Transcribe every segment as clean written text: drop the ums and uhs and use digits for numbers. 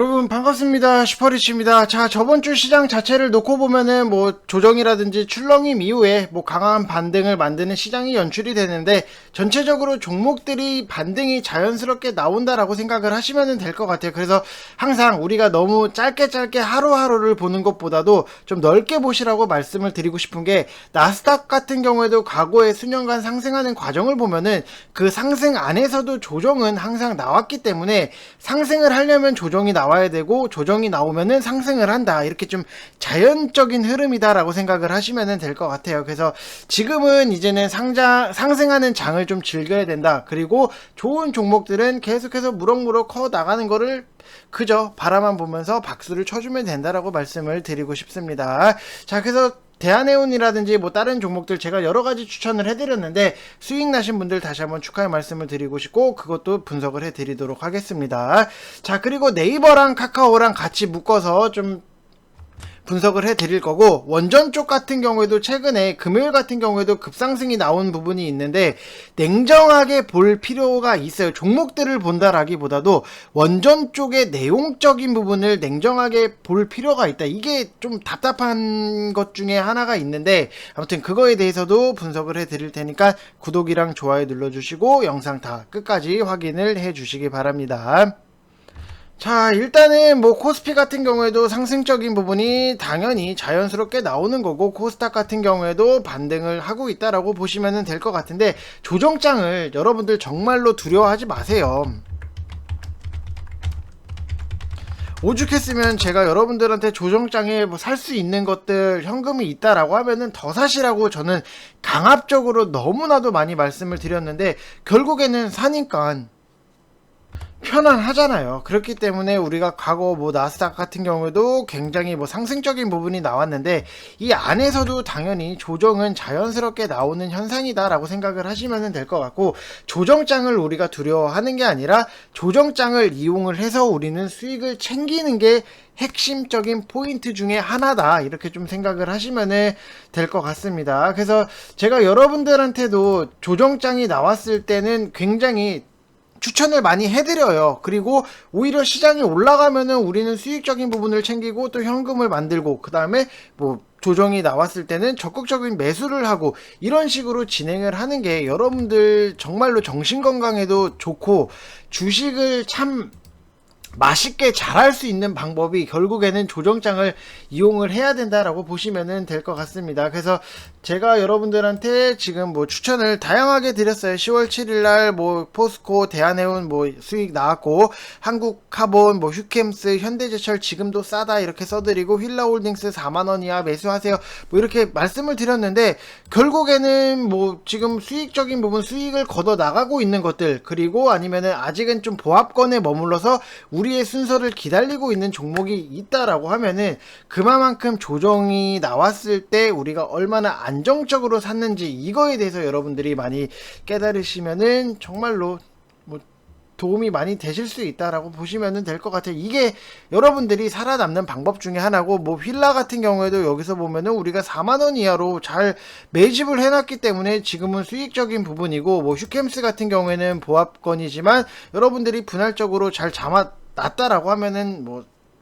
여러분 반갑습니다. 슈퍼리치입니다. 자, 저번 주 시장 자체를 놓고 보면은 조정이라든지 출렁임 이후에 강한 반등을 만드는 시장이 연출이 되는데, 전체적으로 종목들이 반등이 자연스럽게 나온다라고 생각을 하시면 될 것 같아요. 그래서 항상 우리가 너무 짧게 하루하루를 보는 것보다도 좀 넓게 보시라고 말씀을 드리고 싶은 게, 나스닥 같은 경우에도 과거에 수년간 상승하는 과정을 보면은 그 상승 안에서도 조정은 항상 나왔기 때문에, 상승을 하려면 조정이 나와야 되고 조정이 나오면은 상승을 한다, 이렇게 좀 자연적인 흐름이다라고 생각을 하시면 될 것 같아요. 그래서 지금은 이제는 상승하는 장을 좀 즐겨야 된다. 그리고 좋은 종목들은 계속해서 무럭무럭 커 나가는 거를 그저 바라만 보면서 박수를 쳐주면 된다라고 말씀을 드리고 싶습니다. 자, 그래서 대한해운이라든지 다른 종목들 제가 여러가지 추천을 해드렸는데, 수익 나신 분들 다시 한번 축하의 말씀을 드리고 싶고, 그것도 분석을 해드리도록 하겠습니다. 자, 그리고 네이버랑 카카오랑 같이 묶어서 좀 분석을 해드릴 거고, 원전 쪽 같은 경우에도 최근에 금요일 같은 경우에도 급상승이 나온 부분이 있는데, 냉정하게 볼 필요가 있어요. 종목들을 본다라기보다도 원전 쪽의 내용적인 부분을 냉정하게 볼 필요가 있다. 이게 좀 답답한 것 중에 하나가 있는데, 아무튼 그거에 대해서도 분석을 해드릴 테니까 구독이랑 좋아요 눌러주시고 영상 다 끝까지 확인을 해주시기 바랍니다. 자, 일단은 코스피 같은 경우에도 상승적인 부분이 당연히 자연스럽게 나오는 거고, 코스닥 같은 경우에도 반등을 하고 있다라고 보시면 될 것 같은데, 조정장을 여러분들 정말로 두려워하지 마세요. 오죽했으면 제가 여러분들한테 조정장에 살 수 있는 것들 현금이 있다라고 하면은 더 사시라고 저는 강압적으로 너무나도 많이 말씀을 드렸는데, 결국에는 사니까 편안하잖아요. 그렇기 때문에 우리가 과거 나스닥 같은 경우에도 굉장히 상승적인 부분이 나왔는데, 이 안에서도 당연히 조정은 자연스럽게 나오는 현상이다라고 생각을 하시면 될 것 같고, 조정장을 우리가 두려워하는 게 아니라 조정장을 이용을 해서 우리는 수익을 챙기는 게 핵심적인 포인트 중에 하나다, 이렇게 좀 생각을 하시면 될 것 같습니다. 그래서 제가 여러분들한테도 조정장이 나왔을 때는 굉장히 추천을 많이 해드려요. 그리고 오히려 시장이 올라가면은 우리는 수익적인 부분을 챙기고 또 현금을 만들고, 그 다음에 조정이 나왔을 때는 적극적인 매수를 하고, 이런 식으로 진행을 하는 게 여러분들 정말로 정신건강에도 좋고, 주식을 참 맛있게 잘할 수 있는 방법이 결국에는 조정장을 이용을 해야 된다라고 보시면 될 것 같습니다. 그래서 제가 여러분들한테 지금 추천을 다양하게 드렸어요. 10월 7일날 포스코, 대한해운 수익 나왔고, 한국카본, 휴캠스, 현대제철 지금도 싸다 이렇게 써드리고, 휠라홀딩스 4만원 이하 매수하세요 이렇게 말씀을 드렸는데, 결국에는 지금 수익적인 부분, 수익을 걷어 나가고 있는 것들, 그리고 아니면은 아직은 좀 보합권에 머물러서 우리의 순서를 기다리고 있는 종목이 있다라고 하면은, 그만큼 조정이 나왔을 때 우리가 얼마나 안정적으로 샀는지, 이거에 대해서 여러분들이 많이 깨달으시면은 정말로 도움이 많이 되실 수 있다라고 보시면 될 것 같아요. 이게 여러분들이 살아남는 방법 중에 하나고, 휠라 같은 경우에도 여기서 보면은 우리가 4만원 이하로 잘 매집을 해놨기 때문에 지금은 수익적인 부분이고, 휴캠스 같은 경우에는 보합권이지만 여러분들이 분할적으로 잘 잡아놨다라고 하면은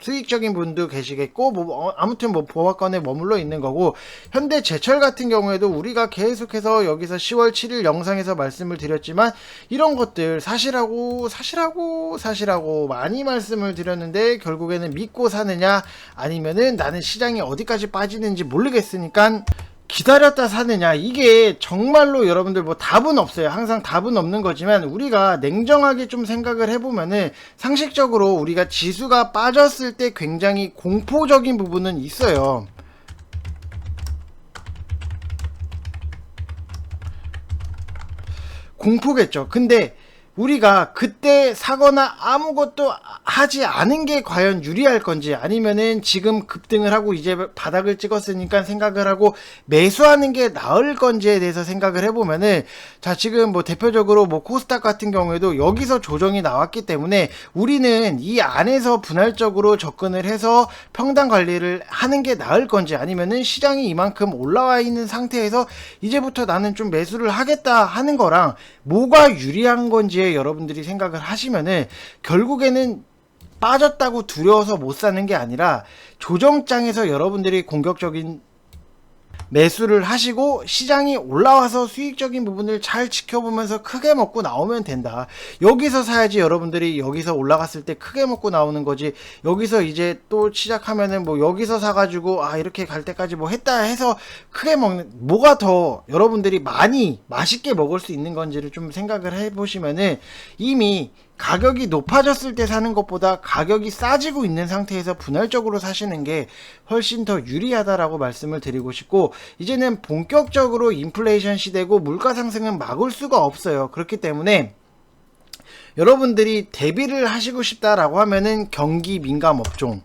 수익적인 분도 계시겠고, 아무튼 보합권에 머물러 있는 거고, 현대제철 같은 경우에도 우리가 계속해서 여기서 10월 7일 영상에서 말씀을 드렸지만, 이런 것들 사시라고 많이 말씀을 드렸는데, 결국에는 믿고 사느냐, 아니면은 나는 시장이 어디까지 빠지는지 모르겠으니까 기다렸다 사느냐, 이게 정말로 여러분들 답은 없어요. 항상 답은 없는 거지만, 우리가 냉정하게 좀 생각을 해보면은, 상식적으로 우리가 지수가 빠졌을 때 굉장히 공포적인 부분은 있어요. 공포겠죠. 근데 우리가 그때 사거나 아무것도 하지 않은 게 과연 유리할 건지, 아니면은 지금 급등을 하고 이제 바닥을 찍었으니까 생각을 하고 매수하는 게 나을 건지에 대해서 생각을 해보면은, 자, 지금 대표적으로 코스닥 같은 경우에도 여기서 조정이 나왔기 때문에 우리는 이 안에서 분할적으로 접근을 해서 평단 관리를 하는 게 나을 건지, 아니면은 시장이 이만큼 올라와 있는 상태에서 이제부터 나는 좀 매수를 하겠다 하는 거랑 뭐가 유리한 건지에 여러분들이 생각을 하시면은, 결국에는 빠졌다고 두려워서 못 사는 게 아니라 조정장에서 여러분들이 공격적인 매수를 하시고 시장이 올라와서 수익적인 부분을 잘 지켜보면서 크게 먹고 나오면 된다. 여기서 사야지 여러분들이 여기서 올라갔을 때 크게 먹고 나오는 거지. 여기서 이제 또 시작하면은 뭐 여기서 사가지고 아 이렇게 갈 때까지 뭐 했다 해서 크게 먹는 뭐가 더 여러분들이 많이 맛있게 먹을 수 있는 건지를 좀 생각을 해보시면은 이미 가격이 높아졌을 때 사는 것보다 가격이 싸지고 있는 상태에서 분할적으로 사시는 게 훨씬 더 유리하다라고 말씀을 드리고 싶고, 이제는 본격적으로 인플레이션 시대고 물가 상승은 막을 수가 없어요. 그렇기 때문에 여러분들이 대비를 하시고 싶다라고 하면은 경기 민감 업종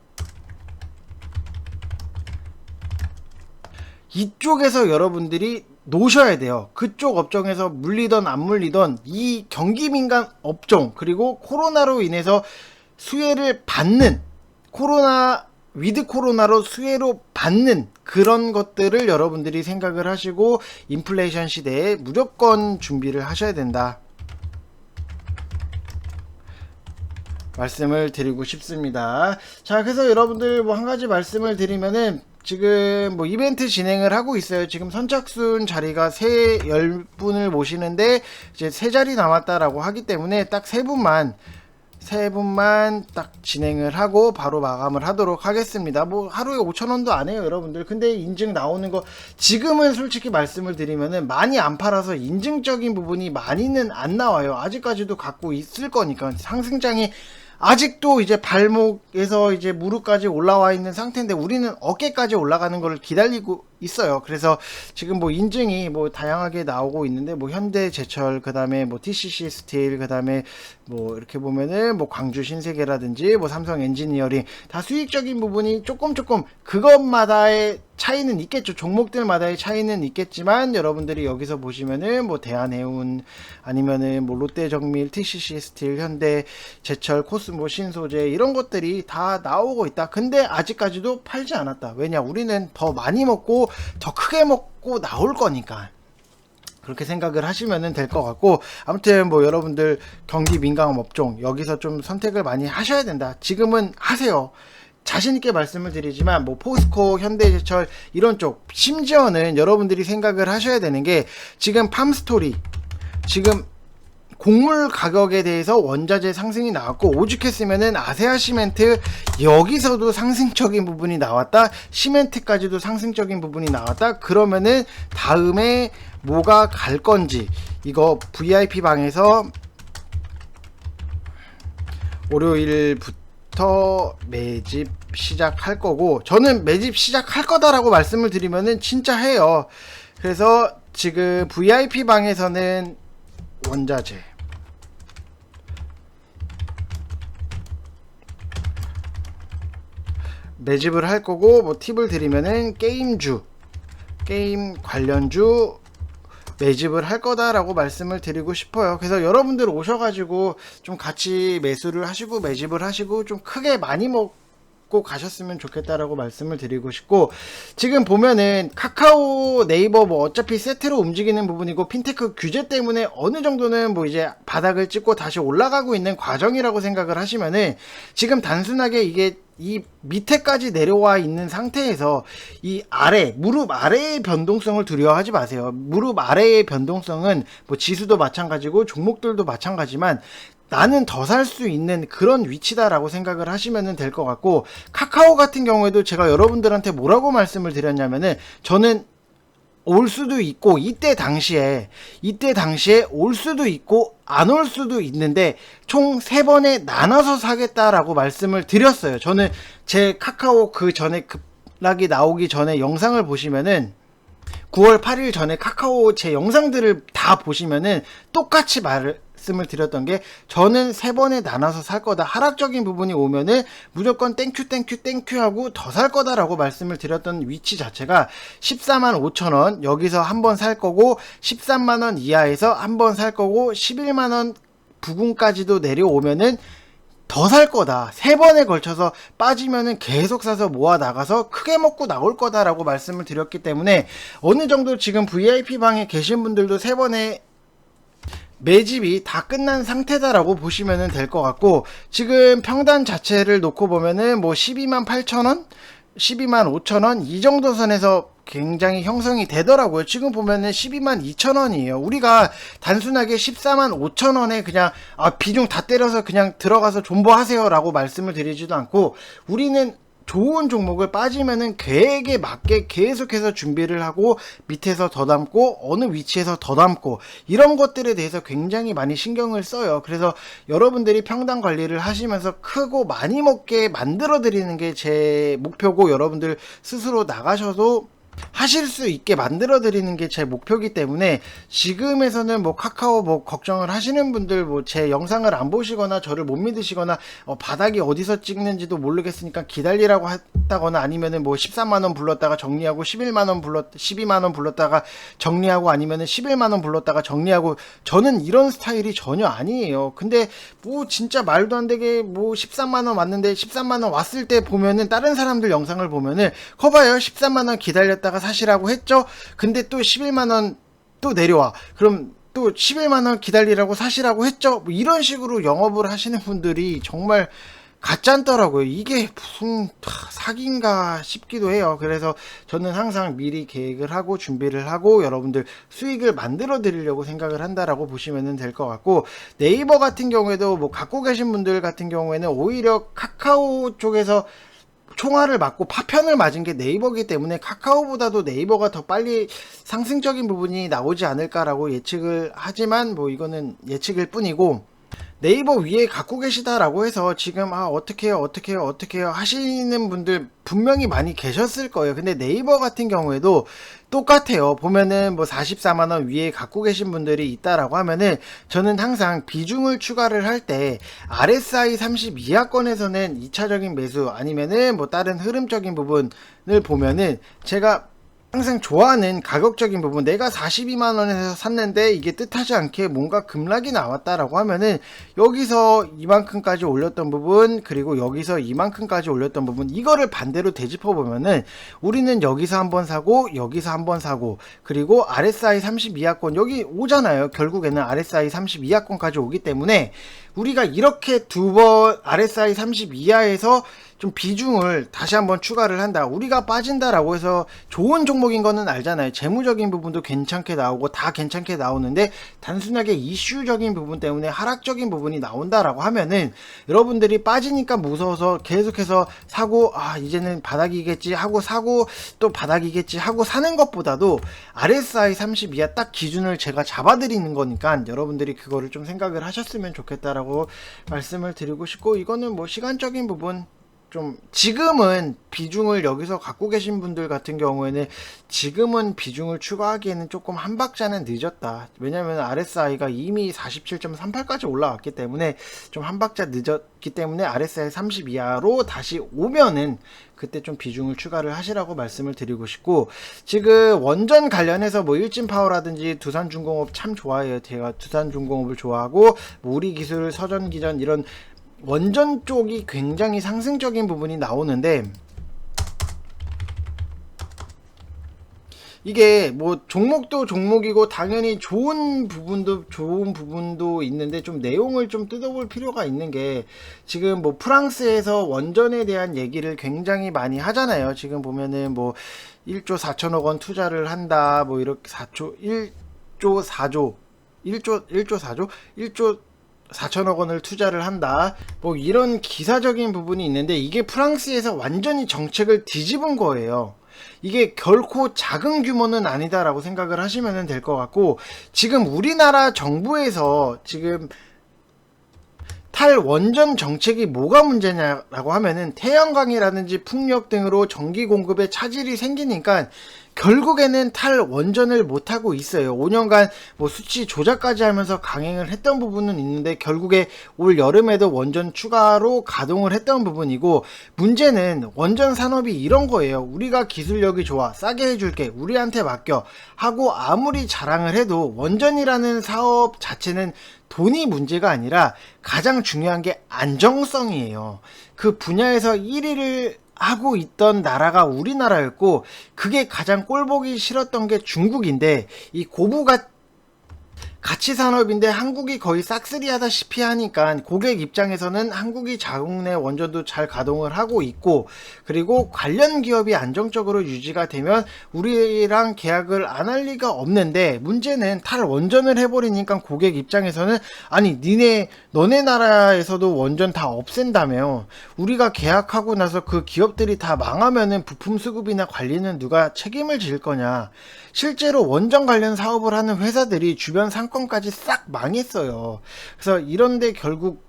이쪽에서 여러분들이 놓으셔야 돼요. 그쪽 업종에서 물리던 안 물리던 이 경기 민감 업종, 그리고 코로나로 인해서 수혜를 받는, 위드 코로나로 수혜로 받는 그런 것들을 여러분들이 생각을 하시고 인플레이션 시대에 무조건 준비를 하셔야 된다 말씀을 드리고 싶습니다. 자, 그래서 여러분들 뭐 한 가지 말씀을 드리면은, 지금 뭐 이벤트 진행을 하고 있어요. 지금 선착순 자리가 10분을 모시는데 이제 3자리 남았다라고 하기 때문에 딱 3분만 딱 진행을 하고 바로 마감을 하도록 하겠습니다. 뭐 하루에 5,000원도 안 해요, 여러분들. 근데 인증 나오는 거 지금은 솔직히 말씀을 드리면은 많이 안 팔아서 인증적인 부분이 많이는 안 나와요. 아직까지도 갖고 있을 거니까. 상승장이 아직도 이제 발목에서 이제 무릎까지 올라와 있는 상태인데 우리는 어깨까지 올라가는 걸 기다리고 있어요. 그래서 지금 뭐 인증이 뭐 다양하게 나오고 있는데, 뭐 현대제철, 그 다음에 뭐 TCC 스틸, 그 다음에 뭐 이렇게 보면은 뭐 광주 신세계라든지 뭐 삼성 엔지니어링, 다 수익적인 부분이 조금 그것마다의 차이는 있겠죠. 종목들마다의 차이는 있겠지만 여러분들이 여기서 보시면은 뭐 대한해운, 아니면은 뭐 롯데정밀, TCC 스틸, 현대제철, 코스모, 신소재, 이런 것들이 다 나오고 있다. 근데 아직까지도 팔지 않았다. 왜냐, 우리는 더 많이 먹고 더 크게 먹고 나올 거니까. 그렇게 생각을 하시면 될 것 같고, 아무튼 뭐 여러분들 경기 민감 업종 여기서 좀 선택을 많이 하셔야 된다. 지금은 하세요. 자신있게 말씀을 드리지만 뭐 포스코, 현대제철 이런 쪽, 심지어는 여러분들이 생각을 하셔야 되는 게, 지금 팜스토리, 지금 곡물 가격에 대해서 원자재 상승이 나왔고, 오죽했으면은 아세아 시멘트, 여기서도 상승적인 부분이 나왔다, 시멘트까지도 상승적인 부분이 나왔다. 그러면은 다음에 뭐가 갈 건지, 이거 VIP 방에서 월요일부터 매집 시작할 거고, 저는 매집 시작할 거다라고 말씀을 드리면은 진짜 해요. 그래서 지금 VIP 방에서는 원자재, 매집을 할 거고, 뭐 팁을 드리면은 게임 관련주 매집을 할 거다라고 말씀을 드리고 싶어요. 그래서 여러분들 오셔가지고 좀 같이 매수를 하시고 매집을 하시고 좀 크게 많이 먹고 가셨으면 좋겠다라고 말씀을 드리고 싶고, 지금 보면은 카카오, 네이버 뭐 어차피 세트로 움직이는 부분이고, 핀테크 규제 때문에 어느 정도는 뭐 이제 바닥을 찍고 다시 올라가고 있는 과정이라고 생각을 하시면은, 지금 단순하게 이게 이 밑에까지 내려와 있는 상태에서 이 아래, 무릎 아래의 변동성을 두려워하지 마세요. 무릎 아래의 변동성은 뭐 지수도 마찬가지고 종목들도 마찬가지만 나는 더 살 수 있는 그런 위치다라고 생각을 하시면 될 것 같고, 카카오 같은 경우에도 제가 여러분들한테 뭐라고 말씀을 드렸냐면은, 저는 올 수도 있고, 이때 당시에 올 수도 있고 안 올 수도 있는데 총 3번에 나눠서 사겠다라고 말씀을 드렸어요. 저는 제 카카오 그 전에 급락이 나오기 전에 영상을 보시면은, 9월 8일 전에 카카오 제 영상들을 다 보시면은 똑같이 말씀을 드렸던 게, 저는 3번에 나눠서 살 거다. 하락적인 부분이 오면은 무조건 땡큐 하고 더 살 거다라고 말씀을 드렸던 위치 자체가 14만 5천원, 여기서 한번 살 거고, 13만원 이하에서 한번 살 거고, 11만원 부근까지도 내려오면은 더 살 거다. 3번에 걸쳐서 빠지면은 계속 사서 모아 나가서 크게 먹고 나올 거다라고 말씀을 드렸기 때문에, 어느 정도 지금 VIP 방에 계신 분들도 3번에 매집이 다 끝난 상태다라고 보시면 될 것 같고, 지금 평단 자체를 놓고 보면은 뭐 12만 8천원? 12만 5천원? 이 정도 선에서 굉장히 형성이 되더라고요. 지금 보면은 12만 2천원이에요. 우리가 단순하게 14만 5천원에 그냥 비중 다 때려서 그냥 들어가서 존버하세요 라고 말씀을 드리지도 않고, 우리는 좋은 종목을 빠지면은 계획에 맞게 계속해서 준비를 하고, 밑에서 더 담고 어느 위치에서 더 담고, 이런 것들에 대해서 굉장히 많이 신경을 써요. 그래서 여러분들이 평단 관리를 하시면서 크고 많이 먹게 만들어 드리는 게 제 목표고, 여러분들 스스로 나가셔도 하실 수 있게 만들어 드리는 게 제 목표이기 때문에, 지금에서는 뭐 카카오 뭐 걱정을 하시는 분들, 뭐 제 영상을 안 보시거나 저를 못 믿으시거나 바닥이 어디서 찍는지도 모르겠으니까 기다리라고 했다거나, 아니면은 뭐 13만원 불렀다가 정리하고 12만원 불렀다가 정리하고, 아니면은 11만원 불렀다가 정리하고, 저는 이런 스타일이 전혀 아니에요. 근데 뭐 진짜 말도 안 되게 뭐 13만원 왔는데, 13만원 왔을 때 보면은 다른 사람들 영상을 보면은 거봐요, 13만원 기다렸다가 사시라고 했죠. 근데 또 11만원 또 내려와. 그럼 또 11만원 기다리라고 사시라고 했죠. 뭐 이런 식으로 영업을 하시는 분들이 정말 가짠더라고요. 이게 무슨 사기인가 싶기도 해요. 그래서 저는 항상 미리 계획을 하고 준비를 하고 여러분들 수익을 만들어 드리려고 생각을 한다라고 보시면 될 것 같고, 네이버 같은 경우에도 뭐 갖고 계신 분들 같은 경우에는 오히려 카카오 쪽에서 총알을 맞고 파편을 맞은 게 네이버기 때문에 카카오보다도 네이버가 더 빨리 상승적인 부분이 나오지 않을까라고 예측을 하지만, 뭐 이거는 예측일 뿐이고, 네이버 위에 갖고 계시다라고 해서 지금 어떻게 해요 하시는 분들 분명히 많이 계셨을 거예요. 근데 네이버 같은 경우에도 똑같아요. 보면은 뭐 44만원 위에 갖고 계신 분들이 있다라고 하면은, 저는 항상 비중을 추가를 할 때 RSI 30 이하권에서는 2차적인 매수, 아니면은 뭐 다른 흐름적인 부분을 보면은, 제가 항상 좋아하는 가격적인 부분, 내가 42만원에서 샀는데 이게 뜻하지 않게 뭔가 급락이 나왔다라고 하면은, 여기서 이만큼까지 올렸던 부분, 그리고 여기서 이만큼까지 올렸던 부분, 이거를 반대로 되짚어 보면은 우리는 여기서 한번 사고 여기서 한번 사고, 그리고 RSI 30 이하권 여기 오잖아요. 결국에는 RSI 30 이하권까지 오기 때문에 우리가 이렇게 두 번 RSI 30 이하에서 좀 비중을 다시 한번 추가를 한다. 우리가 빠진다라고 해서 좋은 종목인 거는 알잖아요. 재무적인 부분도 괜찮게 나오고 다 괜찮게 나오는데, 단순하게 이슈적인 부분 때문에 하락적인 부분이 나온다라고 하면은 여러분들이 빠지니까 무서워서 계속해서 사고, 이제는 바닥이겠지 하고 사고, 또 바닥이겠지 하고 사는 것보다도 RSI 30 이하 딱 기준을 제가 잡아드리는 거니까 여러분들이 그거를 좀 생각을 하셨으면 좋겠다라고 말씀을 드리고 싶고, 이거는 뭐 시간적인 부분, 좀 지금은 비중을 여기서 갖고 계신 분들 같은 경우에는 지금은 비중을 추가하기에는 조금 한 박자는 늦었다. 왜냐면 RSI가 이미 47.38까지 올라왔기 때문에 좀 한 박자 늦었기 때문에 RSI 30 이하로 다시 오면은 그때 좀 비중을 추가를 하시라고 말씀을 드리고 싶고, 지금 원전 관련해서 뭐 일진파워라든지 두산중공업 참 좋아해요. 제가 두산중공업을 좋아하고, 뭐 우리기술, 서전기전 이런 원전 쪽이 굉장히 상승적인 부분이 나오는데, 이게 뭐 종목도 종목이고 당연히 좋은 부분도 있는데, 좀 내용을 좀 뜯어볼 필요가 있는 게, 지금 뭐 프랑스에서 원전에 대한 얘기를 굉장히 많이 하잖아요. 지금 보면은 뭐 1조 4천억 원 투자를 한다, 뭐 이렇게 1조 4천억 원을 투자를 한다, 뭐 이런 기사적인 부분이 있는데, 이게 프랑스에서 완전히 정책을 뒤집은 거예요. 이게 결코 작은 규모는 아니다라고 생각을 하시면 될 것 같고, 지금 우리나라 정부에서 지금 탈원전 정책이 뭐가 문제냐라고 하면은, 태양광이라든지 풍력 등으로 전기 공급에 차질이 생기니까 결국에는 탈원전을 못하고 있어요. 5년간 뭐 수치 조작까지 하면서 강행을 했던 부분은 있는데, 결국에 올 여름에도 원전 추가로 가동을 했던 부분이고, 문제는 원전 산업이 이런 거예요. 우리가 기술력이 좋아, 싸게 해줄게, 우리한테 맡겨 하고 아무리 자랑을 해도 원전이라는 사업 자체는 돈이 문제가 아니라 가장 중요한 게 안정성이에요. 그 분야에서 1위를 하고 있던 나라가 우리나라였고, 그게 가장 꼴보기 싫었던 게 중국인데, 이 가치 산업인데 한국이 거의 싹쓸이 하다시피 하니까 고객 입장에서는 한국이 자국 내 원전도 잘 가동을 하고 있고, 그리고 관련 기업이 안정적으로 유지가 되면 우리랑 계약을 안 할 리가 없는데, 문제는 탈원전을 해버리니까 고객 입장에서는 아니 너네 나라에서도 원전 다 없앤다며, 우리가 계약하고 나서 그 기업들이 다 망하면은 부품 수급이나 관리는 누가 책임을 질 거냐. 실제로 원전 관련 사업을 하는 회사들이 주변 상권까지 싹 망했어요. 그래서 이런데 결국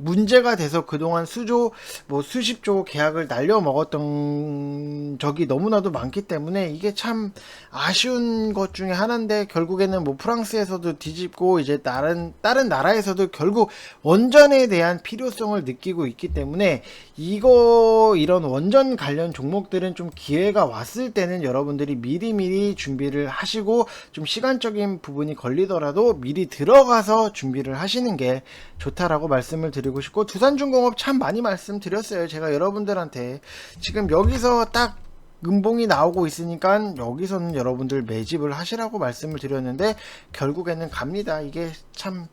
문제가 돼서 그동안 수십조 계약을 날려 먹었던 적이 너무나도 많기 때문에 이게 참 아쉬운 것 중에 하나인데, 결국에는 뭐 프랑스에서도 뒤집고 이제 다른 나라에서도 결국 원전에 대한 필요성을 느끼고 있기 때문에, 이런 원전 관련 종목들은 좀 기회가 왔을 때는 여러분들이 미리미리 준비를 하시고, 좀 시간적인 부분이 걸리더라도 미리 들어가서 준비를 하시는 게 좋다라고 말씀을 드리고 싶고, 두산중공업 참 많이 말씀드렸어요. 제가 여러분들한테 지금 여기서 딱 음봉이 나오고 있으니까 여기서는 여러분들 매집을 하시라고 말씀을 드렸는데, 결국에는 갑니다. 이게 참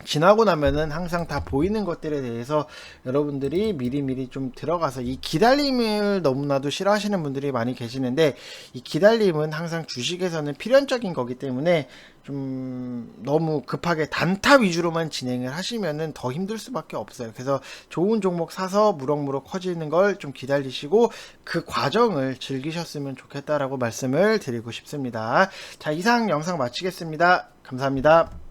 지나고 나면은 항상 다 보이는 것들에 대해서 여러분들이 미리미리 좀 들어가서, 이 기다림을 너무나도 싫어하시는 분들이 많이 계시는데, 이 기다림은 항상 주식에서는 필연적인 거기 때문에 좀 너무 급하게 단타 위주로만 진행을 하시면은 더 힘들 수밖에 없어요. 그래서 좋은 종목 사서 무럭무럭 커지는 걸 좀 기다리시고 그 과정을 즐기셨으면 좋겠다라고 말씀을 드리고 싶습니다. 자, 이상 영상 마치겠습니다. 감사합니다.